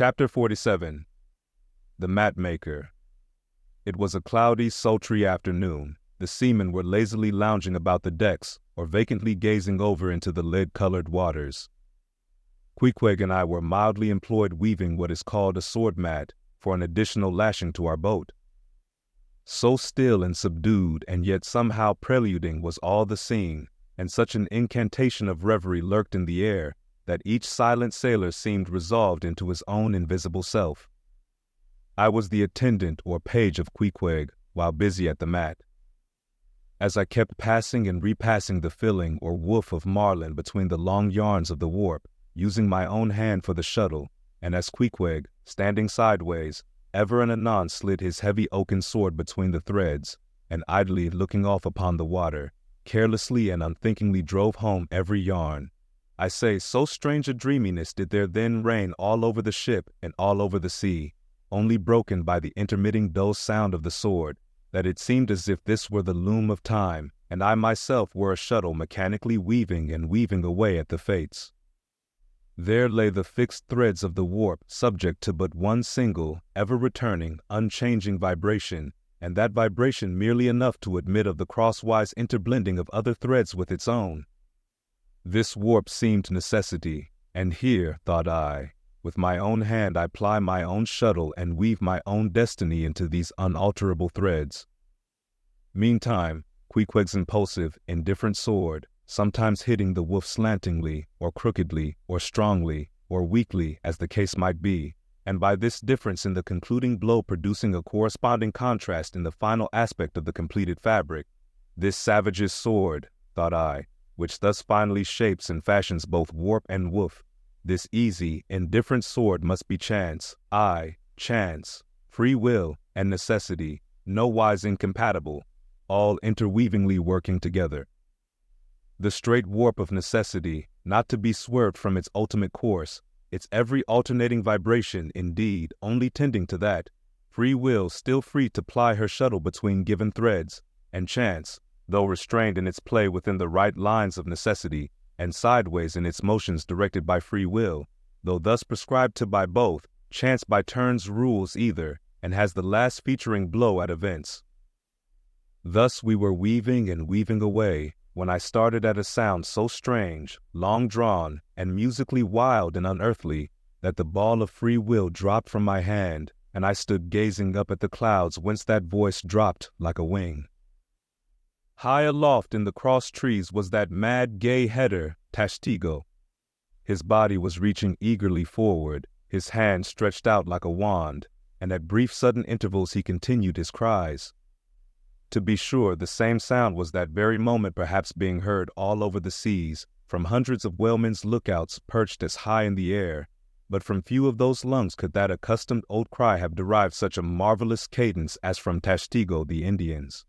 Chapter 47. The Mat Maker. It was a cloudy, sultry afternoon. The seamen were lazily lounging about the decks or vacantly gazing over into the lead-colored waters. Queequeg and I were mildly employed weaving what is called a sword mat for an additional lashing to our boat. So still and subdued and yet somehow preluding was all the scene, and such an incantation of reverie lurked in the air, that each silent sailor seemed resolved into his own invisible self. I was the attendant or page of Queequeg while busy at the mat. As I kept passing and repassing the filling or woof of marlin between the long yarns of the warp, using my own hand for the shuttle, and as Queequeg, standing sideways, ever and anon slid his heavy oaken sword between the threads, and idly looking off upon the water, carelessly and unthinkingly drove home every yarn. I say, so strange a dreaminess did there then reign all over the ship and all over the sea, only broken by the intermitting dull sound of the sword, that it seemed as if this were the loom of time, and I myself were a shuttle mechanically weaving and weaving away at the fates. There lay the fixed threads of the warp, subject to but one single, ever-returning, unchanging vibration, and that vibration merely enough to admit of the crosswise interblending of other threads with its own. This warp seemed necessity, and here, thought I, with my own hand I ply my own shuttle and weave my own destiny into these unalterable threads. Meantime, Queequeg's impulsive, indifferent sword, sometimes hitting the woof slantingly, or crookedly, or strongly, or weakly, as the case might be, and by this difference in the concluding blow producing a corresponding contrast in the final aspect of the completed fabric. This savage's sword, thought I, which thus finally shapes and fashions both warp and woof, this easy, indifferent sword must be chance, chance, free will, and necessity, nowise incompatible, all interweavingly working together. The straight warp of necessity, not to be swerved from its ultimate course, its every alternating vibration, indeed, only tending to that, free will still free to ply her shuttle between given threads, and chance, though restrained in its play within the right lines of necessity, and sideways in its motions directed by free will, though thus prescribed to by both, chance by turns rules either, and has the last featuring blow at events. Thus we were weaving and weaving away, when I started at a sound so strange, long-drawn, and musically wild and unearthly, that the ball of free will dropped from my hand, and I stood gazing up at the clouds whence that voice dropped like a wing. High aloft in the cross trees was that mad, gay header, Tashtigo. His body was reaching eagerly forward, his hand stretched out like a wand, and at brief sudden intervals he continued his cries. To be sure, the same sound was that very moment perhaps being heard all over the seas, from hundreds of whalemen's lookouts perched as high in the air, but from few of those lungs could that accustomed old cry have derived such a marvelous cadence as from Tashtigo the Indians.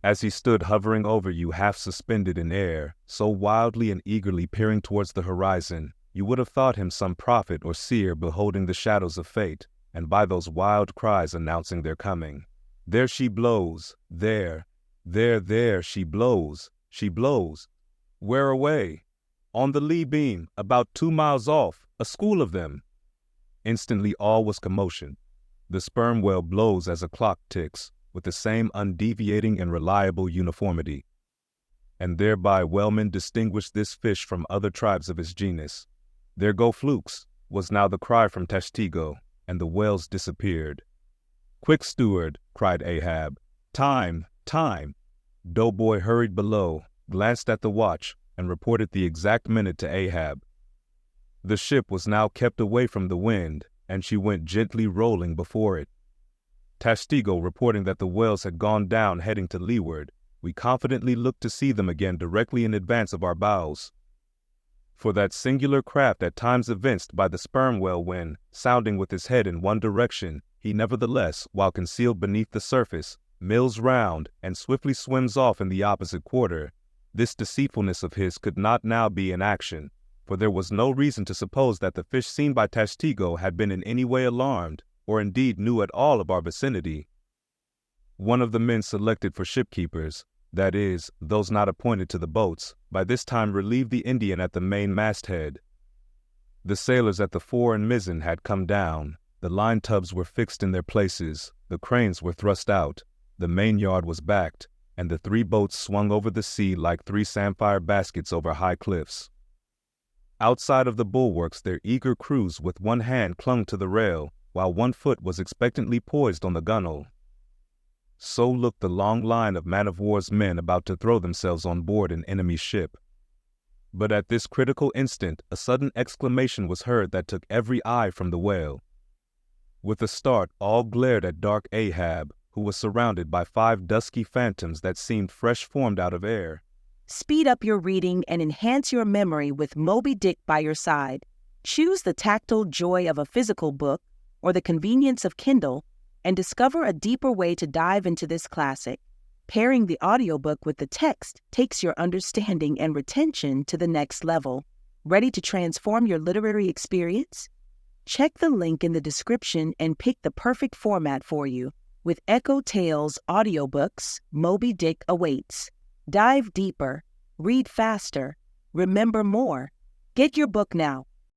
As he stood hovering over you half suspended in air, so wildly and eagerly peering towards the horizon, you would have thought him some prophet or seer beholding the shadows of fate, and by those wild cries announcing their coming. There she blows, there she blows, Where away? On the lee beam, about 2 miles off, a school of them. Instantly all was commotion. The sperm whale blows as a clock ticks, with the same undeviating and reliable uniformity. And thereby whalemen distinguished this fish from other tribes of his genus. There go flukes, was now the cry from Tashtigo, and the whales disappeared. Quick, steward, cried Ahab. Time. Doughboy hurried below, glanced at the watch, and reported the exact minute to Ahab. The ship was now kept away from the wind, and she went gently rolling before it. Tashtigo reporting that the whales had gone down heading to leeward, we confidently looked to see them again directly in advance of our bows. For that singular craft at times evinced by the sperm whale when, sounding with his head in one direction, he nevertheless, while concealed beneath the surface, mills round and swiftly swims off in the opposite quarter, this deceitfulness of his could not now be in action, for there was no reason to suppose that the fish seen by Tashtigo had been in any way alarmed, or indeed knew at all of our vicinity. One of the men selected for shipkeepers, that is, those not appointed to the boats, by this time relieved the Indian at the main masthead. The sailors at the fore and mizzen had come down, the line tubs were fixed in their places, the cranes were thrust out, the main yard was backed, and the 3 boats swung over the sea like 3 samphire baskets over high cliffs. Outside of the bulwarks, their eager crews with one hand clung to the rail, while one foot was expectantly poised on the gunwale. So looked the long line of man-of-war's men about to throw themselves on board an enemy ship. But at this critical instant, a sudden exclamation was heard that took every eye from the whale. With a start, all glared at dark Ahab, who was surrounded by 5 dusky phantoms that seemed fresh formed out of air. Speed up your reading and enhance your memory with Moby Dick by your side. Choose the tactile joy of a physical book or the convenience of Kindle, and discover a deeper way to dive into this classic. Pairing the audiobook with the text takes your understanding and retention to the next level. Ready to transform your literary experience? Check the link in the description and pick the perfect format for you. With EchoTales Audiobooks, Moby Dick awaits. Dive deeper, read faster, remember more. Get your book now.